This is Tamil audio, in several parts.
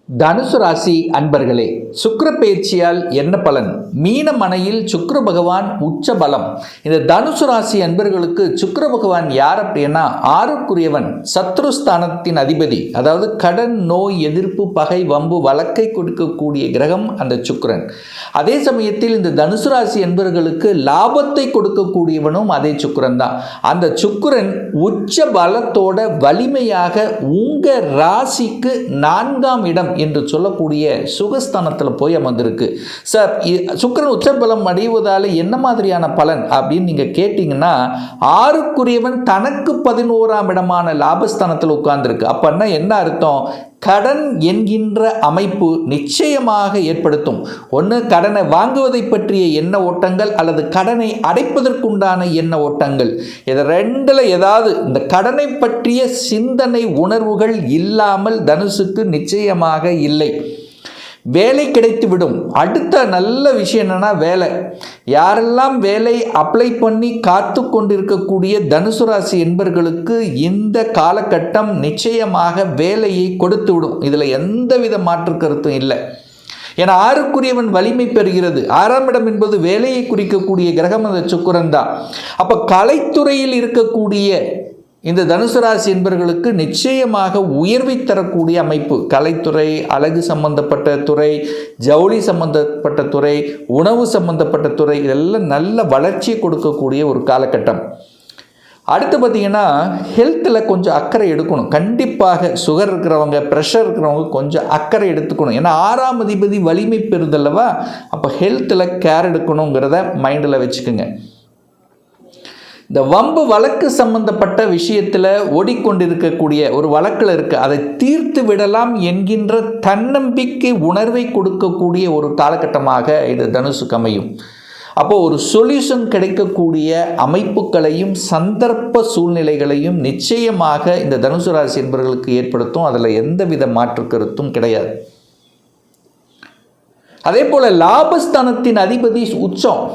தனுசு ராசி அன்பர்களே, சுக்கிர பயிற்சியால் என்ன பலன்? மீன மனையில் சுக்கிர பகவான் உச்ச பலம். இந்த தனுசு ராசி அன்பர்களுக்கு சுக்கிர பகவான் யார் அப்படின்னா, ஆறுக்குரியவன், சத்ருஸ்தானத்தின் அதிபதி. அதாவது கடன், நோய், எதிர்ப்பு, பகை, வம்பு, வழக்கை கொடுக்கக்கூடிய கிரகம் அந்த சுக்கிரன். அதே சமயத்தில் இந்த தனுசு ராசி அன்பர்களுக்கு லாபத்தை கொடுக்கக்கூடியவனும் அதே சுக்கிரன் தான். அந்த சுக்கிரன் உச்ச பலத்தோட வலிமையாக உங்க ராசிக்கு 4ஆம் இடம் என்று சொல்லக்கூடிய சுகஸ்தானத்தில் போய் அமர்ந்திருக்கு. சார், சுக்கிரன் உச்சபலம் அடைவதால் என்ன மாதிரியான பலன் அப்படின்னு நீங்கள் கேட்டிங்கன்னா, ஆறுக்குரியவன் தனக்கு 11ஆம் இடமான லாபஸ்தானத்தில் உட்கார்ந்துருக்கு. அப்படின்னா என்ன அர்த்தம்? கடன் என்கின்ற அமைப்பு நிச்சயமாக ஏற்படுத்தும். ஒன்று கடனை வாங்குவதை பற்றிய எண்ண ஓட்டங்கள், அல்லது கடனை அடைப்பதற்குண்டான எண்ண ஓட்டங்கள். இது ரெண்டில் ஏதாவது இந்த கடனை பற்றிய சிந்தனை உணர்வுகள் இல்லாமல் தனுசுக்கு நிச்சயமாக இல்லை. வேலை கிடைத்துவிடும். அடுத்த நல்ல விஷயம் என்னன்னா, வேலை. யாரெல்லாம் வேலை அப்ளை பண்ணி காத்து கொண்டிருக்கக்கூடிய தனுசு ராசி என்பர்களுக்கு இந்த காலகட்டம் நிச்சயமாக வேலையை கொடுத்து விடும். இதில் எந்தவித மாற்று கருத்தும் இல்லை. ஏன்னா ஆறுக்குரியவன் வலிமை பெறுகிறது. 6ஆம் இடம் என்பது வேலையை குறிக்கக்கூடிய கிரகம் அந்த சுக்கிரன் தான். அப்போ கலைத்துறையில் இருக்கக்கூடிய இந்த தனுசு ராசி என்பவர்களுக்கு நிச்சயமாக உயர்வை தரக்கூடிய அமைப்பு. கலைத்துறை, அழகு சம்பந்தப்பட்ட துறை, ஜவுளி சம்பந்தப்பட்ட துறை, உணவு சம்பந்தப்பட்ட துறை, இதெல்லாம் நல்ல வளர்ச்சியை கொடுக்கக்கூடிய ஒரு காலகட்டம். அடுத்து பார்த்திங்கன்னா, ஹெல்த்தில் கொஞ்சம் அக்கறை எடுக்கணும். கண்டிப்பாக சுகர் இருக்கிறவங்க, ப்ரெஷர் இருக்கிறவங்க கொஞ்சம் அக்கறை எடுத்துக்கணும். ஏன்னா 6ஆம் அதிபதி வலிமை பெறுதல்லவா. அப்போ ஹெல்த்தில் கேர் எடுக்கணுங்கிறத மைண்டில் வச்சுக்கோங்க. இந்த வம்பு வழக்கு சம்பந்தப்பட்ட விஷயத்தில் ஓடிக்கொண்டிருக்கக்கூடிய ஒரு வழக்கில் இருக்குது, அதை தீர்த்து விடலாம் என்கின்ற தன்னம்பிக்கை உணர்வை கொடுக்கக்கூடிய ஒரு காலகட்டமாக இது தனுசுக்கு அமையும். அப்போது ஒரு சொல்யூஷன் கிடைக்கக்கூடிய அமைப்புகளையும் சந்தர்ப்ப சூழ்நிலைகளையும் நிச்சயமாக இந்த தனுசு ராசி என்பவர்களுக்கு ஏற்படுத்தும். அதில் எந்தவித மாற்று கருத்தும் கிடையாது. அதே போல் லாபஸ்தானத்தின் அதிபதி உச்சம்.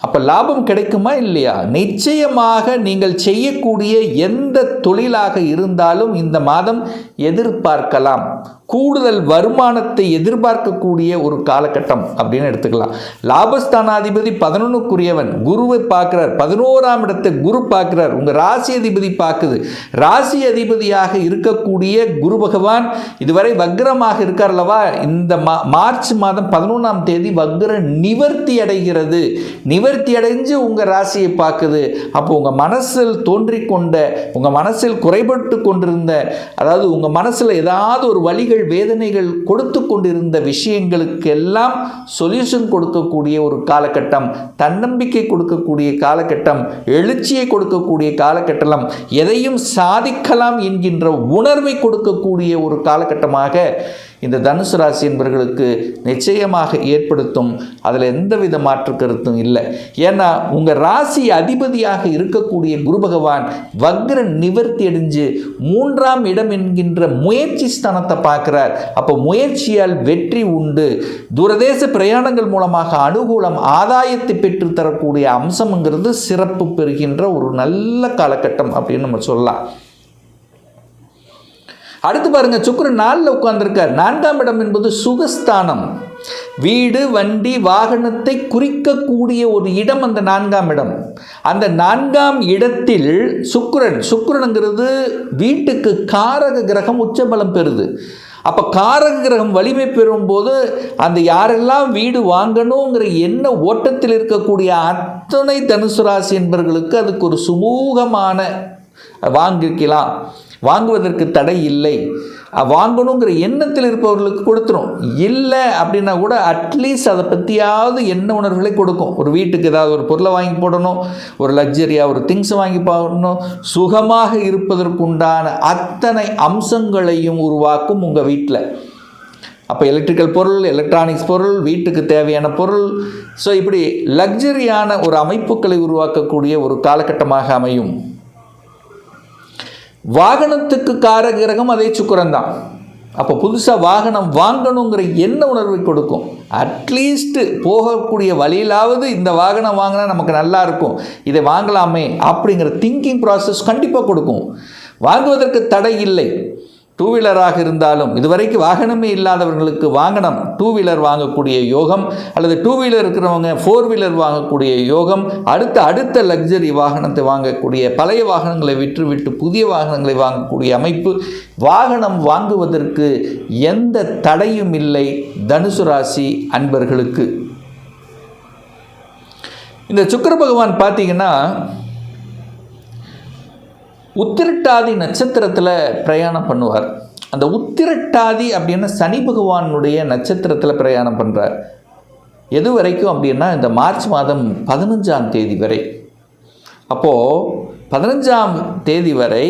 அப்போ லாபம் கிடைக்குமா இல்லையா? நிச்சயமாக நீங்கள் செய்யக்கூடிய எந்த தொழிலாக இருந்தாலும் இந்த மாதம் எதிர்பார்க்கலாம். கூடுதல் வருமானத்தை எதிர்பார்க்கக்கூடிய ஒரு காலகட்டம் அப்படின்னு எடுத்துக்கலாம். லாபஸ்தானாதிபதி 11க்குரியவன், குருவை பார்க்குறார். 11ஆம் இடத்தை குரு பார்க்குறார். உங்கள் ராசி அதிபதி பார்க்குது. ராசி அதிபதியாக இருக்கக்கூடிய குரு பகவான் இதுவரை வக்ரமாக இருக்கார் அல்லவா. இந்த மார்ச் மாதம் 11ஆம் தேதி வக்ர நிவர்த்தி அடைகிறது. நிவர்த்தி அடைஞ்சு உங்கள் ராசியை பார்க்குது. அப்போ உங்கள் மனசில் தோன்றிக்கொண்ட, உங்கள் மனசில் குறைபட்டு கொண்டிருந்த, அதாவது உங்கள் மனசில் ஏதாவது ஒரு வழிகள், வேதனைகள் கொடுத்து கொண்டிருந்த விஷயங்களுக்கு எல்லாம் சொல்யூஷன் கொடுக்கக்கூடிய ஒரு காலகட்டம், தன்னம்பிக்கை கொடுக்கக்கூடிய காலகட்டம், எழுச்சியை கொடுக்கக்கூடிய காலகட்டம், எதையும் சாதிக்கலாம் என்கின்ற உணர்வை கொடுக்கக்கூடிய ஒரு காலகட்டமாக இந்த தனுசு ராசி என்பவர்களுக்கு நிச்சயமாக ஏற்படுத்தும். அதில் எந்தவித மாற்று கருத்தும் இல்லை. ஏன்னா உங்கள் ராசி அதிபதியாக இருக்கக்கூடிய குரு பகவான் வக்ர நிவர்த்தி அடைஞ்சு 3ஆம் இடம் என்கின்ற முயற்சி ஸ்தானத்தை பார்க்கிறார். அப்போ முயற்சியால் வெற்றி உண்டு. தூரதேச பிரயாணங்கள் மூலமாக அனுகூலம், ஆதாயத்தை பெற்று தரக்கூடிய அம்சம்ங்கிறது சிறப்பு பெறுகின்ற ஒரு நல்ல காலகட்டம் அப்படின்னு நம்ம சொல்லலாம். அடுத்து பாருங்க, சுக்கிரன் 4ல் உட்கார்ந்திருக்கார். 4ஆம் இடம் என்பது சுகஸ்தானம். வீடு, வண்டி, வாகனத்தை குறிக்கக்கூடிய ஒரு இடம் அந்த 4ஆம் இடம். அந்த 4ஆம் இடத்தில் சுக்கிரனுங்கிறது வீட்டுக்கு காரக கிரகம் உச்சபலம் பெறுது. அப்போ காரக கிரகம் வலிமை பெறும்போது அந்த யாரெல்லாம் வீடு வாங்கணுங்கிற எண்ண ஓட்டத்தில் இருக்கக்கூடிய அத்தனை தனுசு ராசி என்பவர்களுக்கு அதுக்கு ஒரு சுமூகமான வாங்கிக்கலாம், வாங்குவதற்கு தடை இல்லை. வாங்கணுங்கிற எண்ணத்தில் இருப்பவர்களுக்கு கொடுத்துரும். இல்லை அப்படின்னா கூட அட்லீஸ்ட் அதை பற்றியாவது எண்ண உணர்வுகளை கொடுக்கும். ஒரு வீட்டுக்கு ஏதாவது ஒரு பொருளை வாங்கி போடணும், ஒரு லக்ஸரியாக ஒரு திங்ஸ் வாங்கி போடணும், சுகமாக இருப்பதற்குண்டான அத்தனை அம்சங்களையும் உருவாக்கும் உங்கள் வீட்டில். அப்போ எலக்ட்ரிக்கல் பொருள், எலக்ட்ரானிக்ஸ் பொருள், வீட்டுக்கு தேவையான பொருள், ஸோ இப்படி லக்ஸரியான ஒரு அமைப்புகளை உருவாக்கக்கூடிய ஒரு காலகட்டமாக அமையும். வாகனத்துக்கு காரக கிரகம் அதே சுக்கிரன் தான். அப்போ புதுசாக வாகனம் வாங்கணுங்கிற எண்ண உணர்வை கொடுக்கும். அட்லீஸ்ட் போகக்கூடிய வழியிலாவது இந்த வாகனம் வாங்கினா நமக்கு நல்லா இருக்கும், இதை வாங்கலாமே அப்படிங்கிற திங்கிங் ப்ராசஸ் கண்டிப்பாக கொடுக்கும். வாங்குவதற்கு தடை இல்லை. டூ வீலராக இருந்தாலும் இதுவரைக்கும் வாகனமே இல்லாதவர்களுக்கு வாகனம் டூ வீலர் வாங்கக்கூடிய யோகம், அல்லது டூ வீலர் இருக்கிறவங்க ஃபோர் வீலர் வாங்கக்கூடிய யோகம், அடுத்த லக்ஸரி வாகனத்தை வாங்கக்கூடிய, பழைய வாகனங்களை விற்றுவிட்டு புதிய வாகனங்களை வாங்கக்கூடிய அமைப்பு, வாகனம் வாங்குவதற்கு எந்த தடையும் இல்லை தனுசு ராசி அன்பர்களுக்கு. இந்த சுக்கிர பகவான் பார்த்தீங்கன்னா உத்திரட்டாதி நட்சத்திரத்தில் பிரயாணம் பண்ணுவார். அந்த உத்திரட்டாதி அப்படின்னா சனி பகவானுடைய நட்சத்திரத்தில் பிரயாணம் பண்ணுறார். எது வரைக்கும் அப்படின்னா இந்த மார்ச் மாதம் 15ஆம் தேதி வரை. அப்போது 15ஆம் தேதி வரை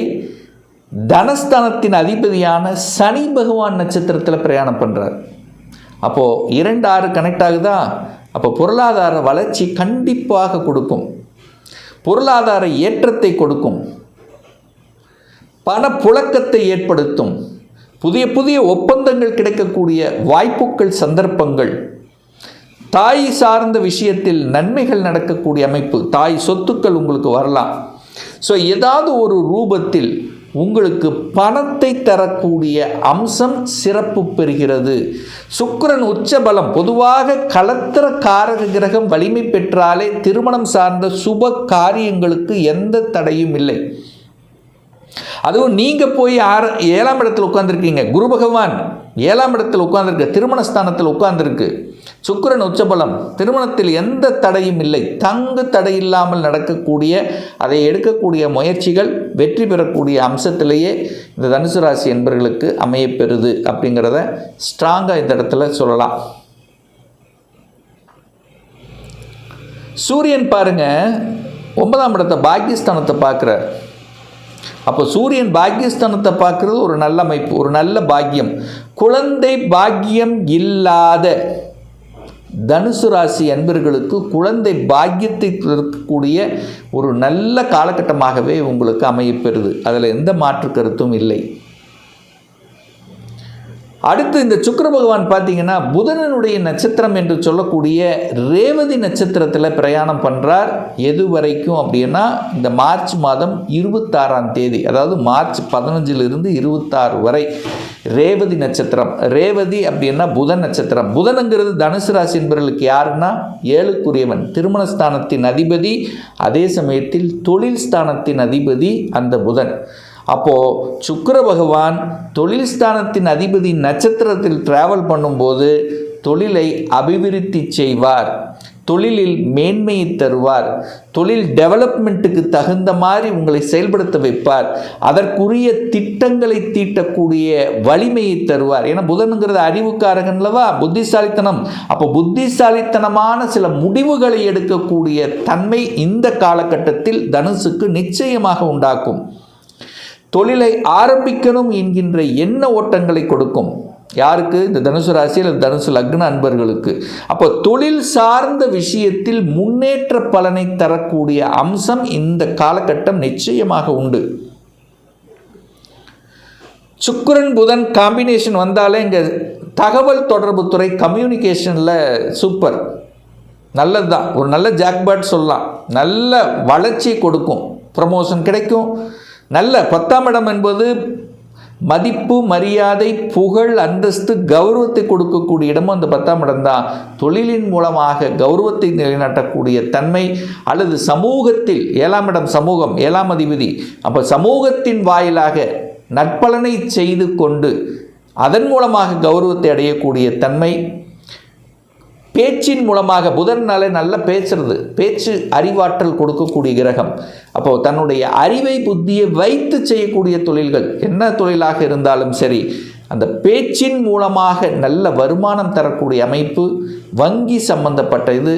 தனஸ்தானத்தின் அதிபதியான சனி பகவான் நட்சத்திரத்தில் பிரயாணம் பண்ணுறார். அப்போது 2-6 கனெக்ட் ஆகுதா? அப்போ பொருளாதார வளர்ச்சி கண்டிப்பாக கொடுக்கும், பொருளாதார ஏற்றத்தை கொடுக்கும், பணப்புழக்கத்தை ஏற்படுத்தும், புதிய ஒப்பந்தங்கள் கிடைக்கக்கூடிய வாய்ப்புகள், சந்தர்ப்பங்கள், தாய் சார்ந்த விஷயத்தில் நன்மைகள் நடக்கக்கூடிய அமைப்பு, தாய் சொத்துக்கள் உங்களுக்கு வரலாம். ஸோ ஏதாவது ஒரு ரூபத்தில் உங்களுக்கு பணத்தை தரக்கூடிய அம்சம் சிறப்பு பெறுகிறது. சுக்கிரன் உச்சபலம். பொதுவாக களத்திர காரக கிரகம் வலிமை பெற்றாலே திருமணம் சார்ந்த சுப காரியங்களுக்கு எந்த தடையும் இல்லை. அதுவும் நீங்கள் போய் 7ஆம் இடத்தில் உட்கார்ந்துருக்கீங்க, குரு பகவான் 7ஆம் இடத்தில் உட்கார்ந்துருக்கு, திருமணஸ்தானத்தில் உட்கார்ந்துருக்கு, சுக்கிரன் உச்சபலம், திருமணத்தில் எந்த தடையும் இல்லை. தங்கு தடை இல்லாமல் நடக்கக்கூடிய, அதை எடுக்கக்கூடிய முயற்சிகள் வெற்றி பெறக்கூடிய அம்சத்திலேயே இந்த தனுசு ராசி என்பவர்களுக்கு அமையப்பெறுது அப்படிங்கிறத ஸ்ட்ராங்காக இந்த இடத்துல சொல்லலாம். சூரியன் பாருங்க 9ஆம் இடத்தை பாக்கியஸ்தானத்தை பார்க்குறார். அப்போ சூரியன் பாக்கியஸ்தானத்தை பார்க்குறது ஒரு நல்ல அமைப்பு, ஒரு நல்ல பாக்கியம். குழந்தை பாக்கியம் இல்லாத தனுசு ராசி அன்பர்களுக்கு குழந்தை பாக்கியத்தை இருக்கக்கூடிய ஒரு நல்ல காலகட்டமாகவே உங்களுக்கு அமையப்பெறுது. அதில் எந்த மாற்று கருத்தும் இல்லை. அடுத்து இந்த சுக்கிர பகவான் பார்த்தீங்கன்னா புதனனுடைய நட்சத்திரம் என்று சொல்லக்கூடிய ரேவதி நட்சத்திரத்தில் பிரயாணம் பண்ணுறார். எது வரைக்கும் அப்படின்னா இந்த மார்ச் மாதம் 26ஆம் தேதி, அதாவது மார்ச் 15லிருந்து 26 வரை ரேவதி நட்சத்திரம். ரேவதி அப்படின்னா புதன் நட்சத்திரம். புதனுங்கிறது தனுசு ராசி என்பவர்களுக்கு யாருன்னா 7க்குரியவன், திருமணஸ்தானத்தின் அதிபதி, அதே சமயத்தில் தொழில் ஸ்தானத்தின் அதிபதி அந்த புதன். அப்போது சுக்கிர பகவான் தொழில் ஸ்தானத்தின் அதிபதி நட்சத்திரத்தில் டிராவல் பண்ணும்போது தொழிலை அபிவிருத்தி செய்வார், தொழிலில் மேன்மையை தருவார், தொழில் டெவலப்மெண்ட்டுக்கு தகுந்த மாதிரி உங்களை செயல்படுத்த வைப்பார், அதற்குரிய திட்டங்களை தீட்டக்கூடிய வலிமையை தருவார். ஏன்னா புதனுங்கிறது அறிவுக்காரகன்லவா, புத்திசாலித்தனம். அப்போ புத்திசாலித்தனமான சில முடிவுகளை எடுக்கக்கூடிய தன்மை இந்த காலகட்டத்தில் தனுசுக்கு நிச்சயமாக உண்டாக்கும். தொழிலை ஆரம்பிக்கணும் என்கின்ற எண்ண ஓட்டங்களை கொடுக்கும். யாருக்கு? இந்த தனுசு ராசி அல்லது தனுசு லக்ன அன்பர்களுக்கு. அப்போ தொழில் சார்ந்த விஷயத்தில் முன்னேற்ற பலனை தரக்கூடிய அம்சம் இந்த காலகட்டம் நிச்சயமாக உண்டு. சுக்கிரன் புதன் காம்பினேஷன் வந்தாலே இங்கே தகவல் தொடர்பு துறை கம்யூனிகேஷனில் சூப்பர், நல்லது தான். ஒரு நல்ல ஜாக்பாட் சொல்லலாம். நல்ல வளர்ச்சி கொடுக்கும், ப்ரமோஷன் கிடைக்கும். நல்ல 10ஆம் இடம் என்பது மதிப்பு, மரியாதை, புகழ், அந்தஸ்து, கௌரவத்தை கொடுக்கக்கூடிய இடமும் அந்த 10ஆம் இடம் தான். தொழிலின் மூலமாக கௌரவத்தை நிலைநாட்டக்கூடிய தன்மை, அல்லது சமூகத்தில் 7ஆம் இடம் சமூகம், 7ஆம் அதிபதி. அப்போ சமூகத்தின் வாயிலாக நற்பலனை செய்து கொண்டு அதன் மூலமாக கௌரவத்தை அடையக்கூடிய தன்மை. பேச்சின் மூலமாக புதன்னாலே நல்லா பேசுறது, பேச்சு அறிவாற்றல் கொடுக்கக்கூடிய கிரகம். அப்போது தன்னுடைய அறிவை புத்தியை வைத்து செய்யக்கூடிய தொழில்கள் என்ன தொழிலாக இருந்தாலும் சரி, அந்த பேச்சின் மூலமாக நல்ல வருமானம் தரக்கூடிய அமைப்பு. வங்கி சம்பந்தப்பட்ட இது,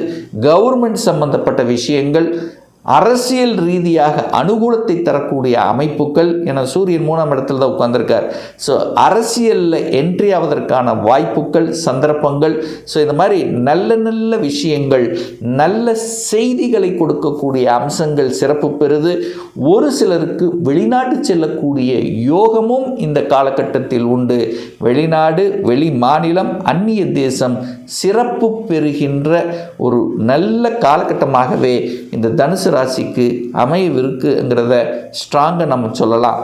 கவர்மெண்ட் சம்பந்தப்பட்ட விஷயங்கள், அரசியல் ரீதியாக அனுகூலத்தை தரக்கூடிய அமைப்புகள். என சூரியன் 3ஆம் இடத்துல தான் உட்கார்ந்துருக்கார். ஸோ அரசியலில் என்ட்ரி ஆவதற்கான வாய்ப்புகள், சந்தர்ப்பங்கள். ஸோ இந்த மாதிரி நல்ல நல்ல விஷயங்கள், நல்ல செய்திகளை கொடுக்கக்கூடிய அம்சங்கள் சிறப்பு பெறுது. ஒரு சிலருக்கு வெளிநாட்டு செல்லக்கூடிய யோகமும் இந்த காலகட்டத்தில் உண்டு. வெளிநாடு, வெளி மாநிலம், அந்நிய தேசம் சிறப்பு பெறுகின்ற ஒரு நல்ல காலகட்டமாகவே இந்த தனுசு ராசிக்கு அமையவிருக்குங்கிறத ஸ்ட்ராங்காக நம்ம சொல்லலாம்.